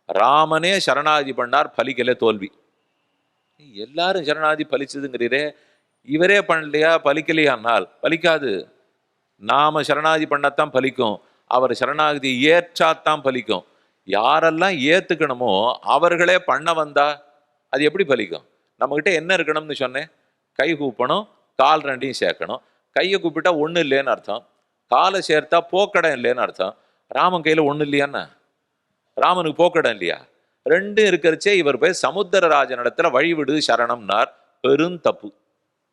ராமனே சரணாதி பண்ணார், பலிக்கல, தோல்வி. எல்லாரும் சரணாதி பலிச்சதுங்கிறீரே, இவரே பண்ணலையா, பலிக்கலையானால்? பலிக்காது. நாம சரணாதி பண்ணத்தான் பலிக்கும், அவர் சரணாகதி ஏற்றாத்தான் பலிக்கும். யாரெல்லாம் ஏத்துக்கணுமோ அவர்களே பண்ண வந்தா அது எப்படி பலிக்கும்? நம்மகிட்ட என்ன இருக்கணும்னு சொன்னேன்? கை கூப்பணும், கால் ரெண்டையும் சேர்க்கணும். கையை கூப்பிட்டா ஒன்றும் இல்லைன்னு அர்த்தம், காலை சேர்த்தா போக்கடம் இல்லைன்னு அர்த்தம். ராமன் கையில் ஒன்றும் இல்லையான்னா? ராமனுக்கு போக்கடம் இல்லையா? ரெண்டும் இருக்கிறச்சே இவர் போய் சமுத்திரராஜன் இடத்துல வழி விடு சரணம்னார். பெரும் தப்பு.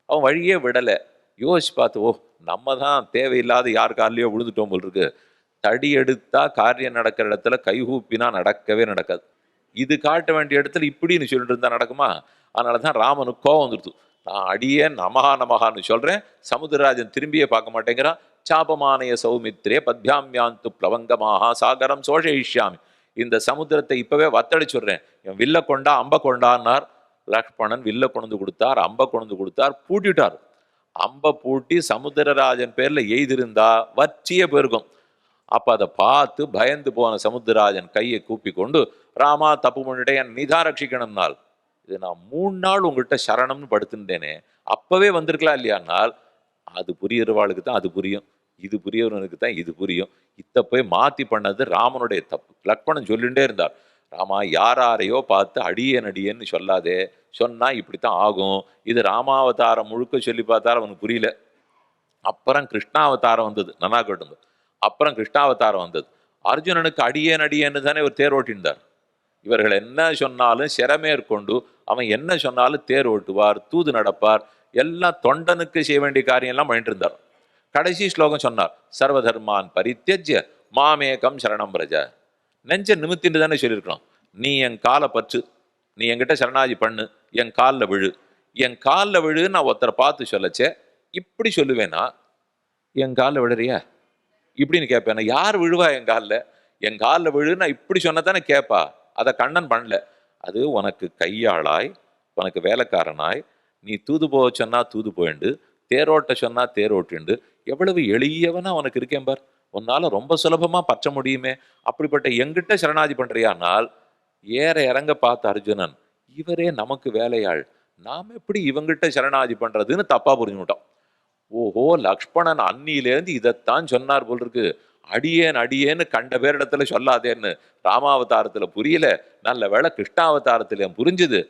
அவன் வழியே விடலை. யோசிச்சு பார்த்து, ஓ நம்ம தான் தேவையில்லாத யார் காலையோ விழுந்துட்டோம் போல் இருக்கு. தடி எடுத்தா காரியம் நடக்கிற இடத்துல கைகூப்பினா நடக்கவே நடக்காது. இது காட்ட வேண்டிய இடத்துல இப்படின்னு சொல்லிட்டு இருந்தா நடக்குமா? அதனால தான் ராமனுக்கு கோவம் வந்துடுது. நான் அடியே நமகா நமகான்னு சொல்றேன், சமுத்திரராஜன் திரும்பியே பார்க்க மாட்டேங்கிறான். சாபமானய சௌமித்ரே பத்யாமியாந்து பிளவங்கமாக சாகரம் சோஷயிஷ்யாமி. இந்த சமுத்திரத்தை இப்பவே வத்தடிச்சுடுறேன், என் வில்ல கொண்டா அம்ப கொண்டான்னார். லக்ஷ்மணன் வில்ல கொண்டு கொடுத்தார், அம்ப கொண்டு கொடுத்தார், பூட்டிட்டார். அம்ப பூட்டி சமுத்திரராஜன் பேர்ல எய்திருந்தா வற்றிய பெருகும். அப்ப அதை பார்த்து பயந்து போன சமுத்திரராஜன் கையை கூப்பி கொண்டு, ராமா தப்பு பண்ணிட்டேன், என் நீதான் ரட்சிக்கணும்னால். இது நான் 3 நாள் உங்கள்கிட்ட சரணம்னு படுத்துட்டேனே, அப்பவே வந்திருக்கலாம் இல்லையானால்? அது புரியுறவாளுக்கு தான் அது புரியும், இது புரியவனுக்கு தான் இது புரியும். இத்த போய் மாத்தி பண்ணது ராமனுடைய தப்பு. லக்ஷ்மணன் சொல்லிகிட்டே இருந்தார், ராமா யாரையோ பார்த்து அடியேன் அடியேன்னு சொல்லாதே, சொன்னா இப்படித்தான் ஆகும். இது ராமாவதாரம் முழுக்க சொல்லி பார்த்தாரு, அவனுக்கு புரியல. அப்புறம் கிருஷ்ணாவதாரம் வந்தது, நன்னா கேட்டுங்க. அப்புறம் கிருஷ்ணாவதாரம் வந்தது. அர்ஜுனனுக்கு அடியேன் அடியேன்னு தானே இவர் தேர் ஓட்டியிருந்தார். இவர்கள் என்ன சொன்னாலும் சிரமேற்கொண்டு அவன் என்ன சொன்னாலும் தேர் ஓட்டுவார், தூது நடப்பார், எல்லாம் தொண்டனுக்கு செய்ய வேண்டிய காரியம் எல்லாம் பண்ணிட்டு இருந்தார். கடைசி ஸ்லோகம் சொன்னார், சர்வதர்மான் பரித்தியஜ்ய மாமேகம் சரணம் பிரஜ. நெஞ்ச நிமித்தின்னு தானே சொல்லியிருக்கணும். நீ என் காலை பற்று, நீ என்கிட்ட சரணாதி பண்ணு, என் காலில் விழு. என் காலில் விழு நான் ஒருத்தரை பார்த்து சொல்லச்சே இப்படி சொல்லுவேனா? என் காலில் விழுறியா இப்படின்னு கேட்பேன். யார் விழுவா என் காலில்? என் காலில் விழு நான் இப்படி சொன்னதானே கேட்பா. அதை கண்ணன் பண்ணல. அது உனக்கு கையாளாய், உனக்கு வேலைக்காரனாய், நீ தூது போக சொன்னா தூது போயிண்டு, தேரோட்ட சொன்னா தேரோட்டிண்டு, எவ்வளவு எளியவனா உனக்கு இருக்கேன் பார். உன்னால ரொம்ப சுலபமா பற்ற முடியுமே. அப்படிப்பட்ட எங்கிட்ட சரணாதி பண்றியானால்? ஏற இறங்க பார்த்த அர்ஜுனன், இவரே நமக்கு வேலையாள், நாம் எப்படி இவங்கிட்ட சரணாதி பண்றதுன்னு தப்பா புரிஞ்சுட்டோம். ஓஹோ, லக்ஷ்மணன் அன்னியிலேருந்து இதைத்தான் சொன்னார் போல் இருக்கு. அடியேன் அடியேன்னு கண்ட பேரிடத்துல சொல்லாதேன்னு ராமாவதாரத்துல புரியல, நல்ல வேளை கிருஷ்ணாவதாரத்துல புரிஞ்சுது.